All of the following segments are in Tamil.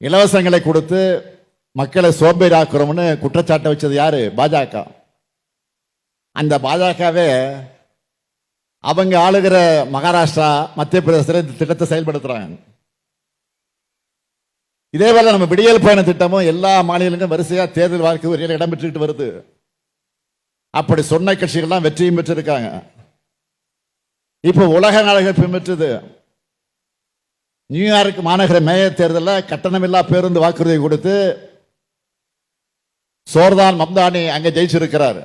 இலவசங்களை கொடுத்து மக்களை சோம்பேறியாக்குறோம்னு குற்றச்சாட்டை வச்சது யாரு? பாஜக. அந்த பாஜகவே அவங்க ஆளுகிற மகாராஷ்டிரா, மத்திய பிரதேசத்தில் இந்த திட்டத்தை செயல்படுத்துறாங்க. இதே போல நம்ம விடியல் பயண திட்டமும் எல்லா மாநிலங்களும் வரிசையா தேர்தல் வாழ்க்கை ஒரு இடம் பெற்றுக்கிட்டு வருது. அப்படி சொன்ன கட்சிகள்லாம் வெற்றியும் பெற்றிருக்காங்க. இப்ப உலக நாடுகள் பின்பற்றுது. நியூயார்க் மாநகர மேயர் தேர்தலில் கட்டணமில்லா பேருந்து வாக்குறுதி கொடுத்து சோர்தான் மம்தானி அங்க ஜெயிச்சிருக்கிறார்.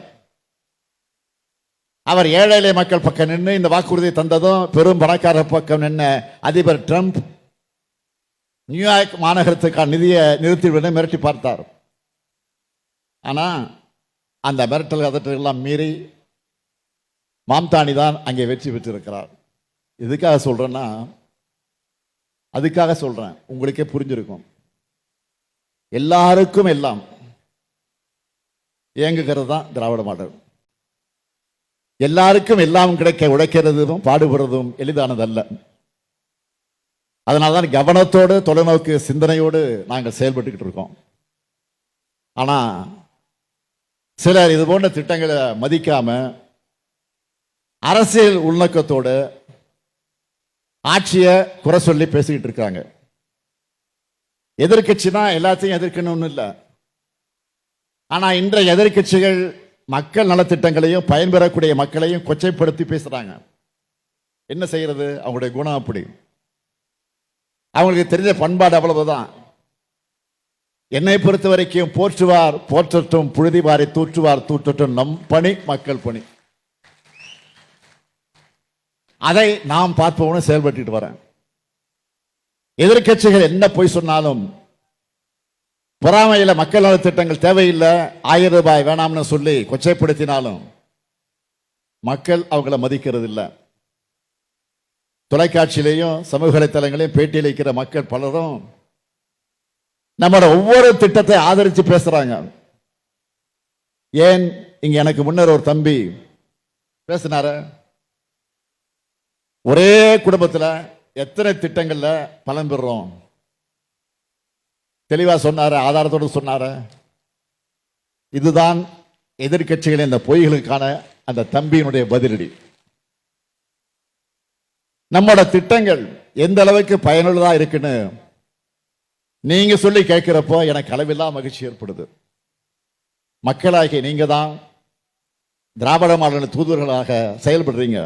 அவர் ஏழை எளிய மக்கள் பக்கம் நின்று இந்த வாக்குறுதி தந்ததும் பெரும் பணக்கார பக்கம் நின்று அதிபர் டிரம்ப் நியூயார்க் மாநகரத்துக்கான நிதியை நிறுத்திவிட மிரட்டி பார்த்தார். ஆனா அந்த மிரட்டல் அதற்றெல்லாம் மீறி மம்தானி தான் அங்கே வெற்றி பெற்றிருக்கிறார். எதுக்காக சொல்றேன்னா, அதுக்காக சொல்றேன், உங்களுக்கே புரிஞ்சிருக்கும். எல்லாருக்கும் எல்லாம் இயங்குகிறது தான் திராவிட மாடல். எல்லாருக்கும் எல்லாம் கிடைக்க உழைக்கிறதும் பாடுபடுறதும் எளிதானதல்ல. அதனால்தான் கவனத்தோடு தொலைநோக்கு சிந்தனையோடு நாங்கள் செயல்பட்டுக்கிட்டு இருக்கோம். ஆனா சிலர் இது போன்ற திட்டங்களை மதிக்காம அரசியல் உள்நோக்கத்தோடு ஆட்சியை குறை சொல்லி பேசிக்கிட்டு இருக்காங்க. எதிர்கட்சினா எல்லாத்தையும் எதிர்க்கணும்னு இல்லை. ஆனா இன்றைய எதிர்கட்சிகள் மக்கள் நலத்திட்டங்களையும் பயன்பெறக்கூடிய மக்களையும் கொச்சைப்படுத்தி பேசுறாங்க. என்ன செய்யறது? அவங்களுடைய குணம் அப்படி. அவங்களுக்கு தெரிஞ்ச பண்பாடு அவ்வளவுதான். என்னை பொறுத்த வரைக்கும் போற்றுவார் போற்றட்டும், புழுதிவாரை தூற்றுவார் தூற்றட்டும், நம் பணி மக்கள் பணி. அதை நாம் பார்ப்போம்னு செயல்பட்டு வரேன். எதிர்கட்சிகள் என்ன போய் சொன்னாலும், பொறாமையில மக்கள் நலத்திட்டங்கள் தேவையில்லை, 1000 ரூபாய் வேணாம்னு சொல்லி கொச்சைப்படுத்தினாலும் மக்கள் அவங்கள மதிக்கிறது இல்லை. தொலைக்காட்சியிலையும் சமூக வலைத்தளங்களையும் பேட்டியளிக்கிற மக்கள் பலரும் நம்மளோட ஒவ்வொரு திட்டத்தை ஆதரித்து பேசுறாங்க. ஏன் இங்க எனக்கு முன்னர் ஒரு தம்பி பேசினார, ஒரே குடும்பத்தில் எத்தனை திட்டங்கள்ல பலன் பெறுறோம் தெளிவா சொன்னார, ஆதாரத்தோடு சொன்னார. இதுதான் எதிர்கட்சிகளின் இந்த பொய்களுக்கான அந்த தம்பியினுடைய பதிலடி. நம்மோட திட்டங்கள் எந்த அளவுக்கு பயனுள்ளதா இருக்குன்னு நீங்க சொல்லி கேட்கிறப்போ எனக்கு அளவில்லா மகிழ்ச்சி ஏற்படுது. மக்களாகிய நீங்க தான் திராவிட மாடல் தூதுவர்களாக செயல்படுறீங்க.